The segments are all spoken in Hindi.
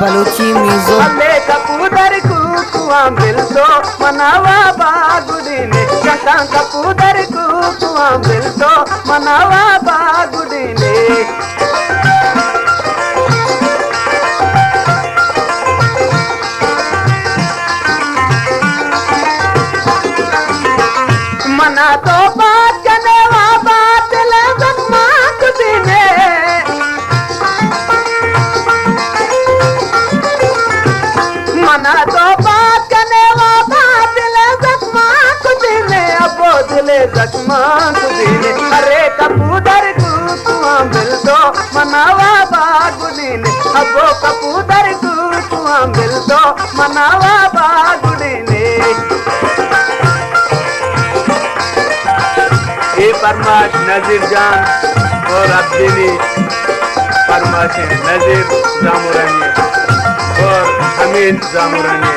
बलूची म्यूजिक। अले कपूदर कुआ मिलतो मनावा बागुड़ी ने शंका कपूदर कुआ मिलतो मनावा बागुड़ी ने मना तो बात करने वा बात ले जख्मा कुदी ने मना तो बात करने वा बात ले जख्मा कुदी ने अबो दिले जख्मा कुदी ने अरे कपूदर कुआ मिलतो मनावा बागुड़ी ने अबो कपूदर कुआ मिलतो मनावा बागुड़ी ने फरमाश नजीर जान और अब्दीनी फरमाश नजीर जामुरानी और हमीद जामुरानी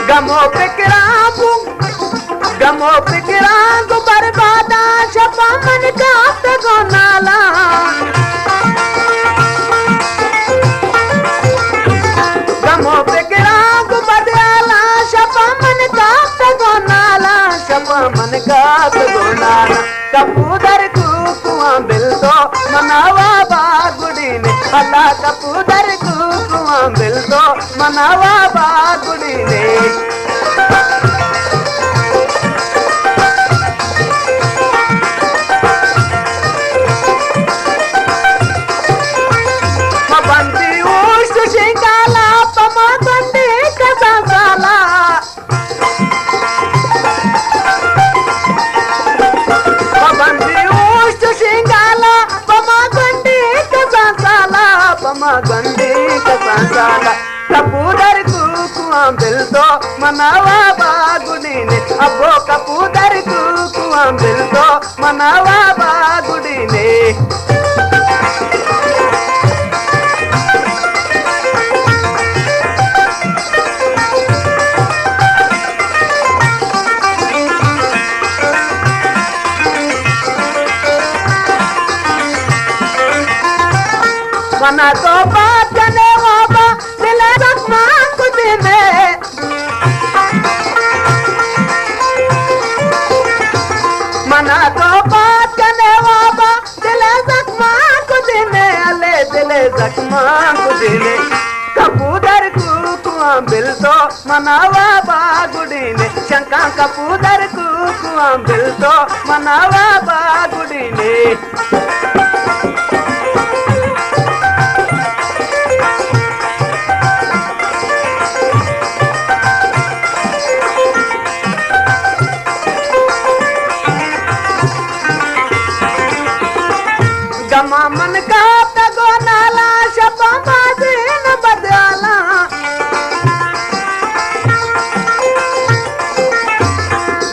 गमो फिक्रांगू बर्बादा छपा मन का तगो नाला गमो फिक्रांगू बदला छपा मन का तगो नाला मन गात गोनाना कपूदर कुआ मिलतो मनावा बागुड़ी ने अल्लाह कपूदर कुआ मिलतो मनावा बागुड़ी ने मबंदी उस शिंगाला पमा गंडी कसा साला गंडी कसाला कपूदर कुआ मिलतो मनावा बागुड़ी ने अबो कपूदर कुआ मिलतो मनावा बागुड़ी ने मना तो बात करने वाबा दिल जख्मा कुदी ने मना तो बात करने वाबा दिल जख्मा कुदी ने अले दिल जख्मा कुदी ने कपूदर कुआ मिलतो मनावा बागुड़ी ने शंका कपूदर कुआ मिलतो मनावा बागुड़ी ने मन का तगो नाला शपा बाजी न बदला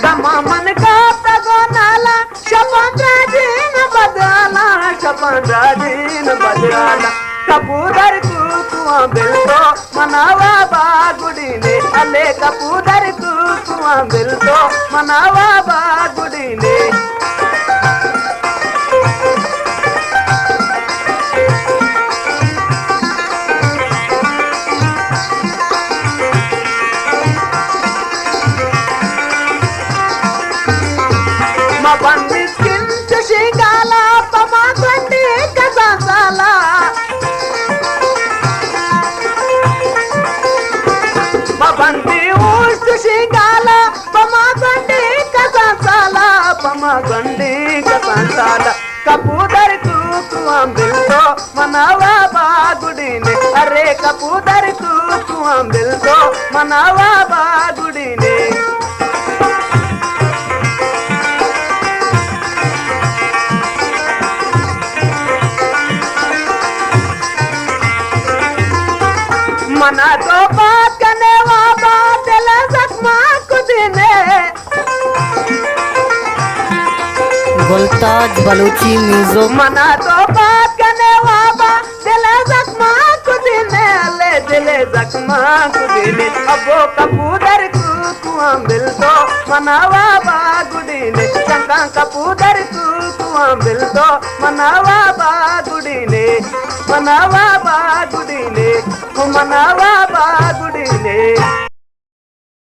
गमा मन का तगो नाला शपा बाजी न बदला शपा बाजी न बदला कपूदर कुआ मिलतो मनावा बागुड़ी ने अले कपूदर कुआ मिलतो मनावा बागुड़ी ने शिंगाला पमा गंडी कसा साला बंदी उस शिंगाला पमा गंडी कसा साला पमा गंडी कसा साला कपूदर कुआ मिलतो मनावा बागुड़ी ने अरे कपूदर कुआ मिलतो मनावा बागुड़ी ने मना तो बात करने वा बात ले जख्मा कुदी ने गुलताज बलूची म्यूजिक। मना तो बात करने वा बात ले जख्मा कुदी ने ले दिले जख्मा कुदी ने अबो कपूदर कुआ मिलतो मनावा बागुड़ी ने शंका कपूदर कुआ बिलतो मनावा बागुड़ी ने मनावा बागुड़ी ने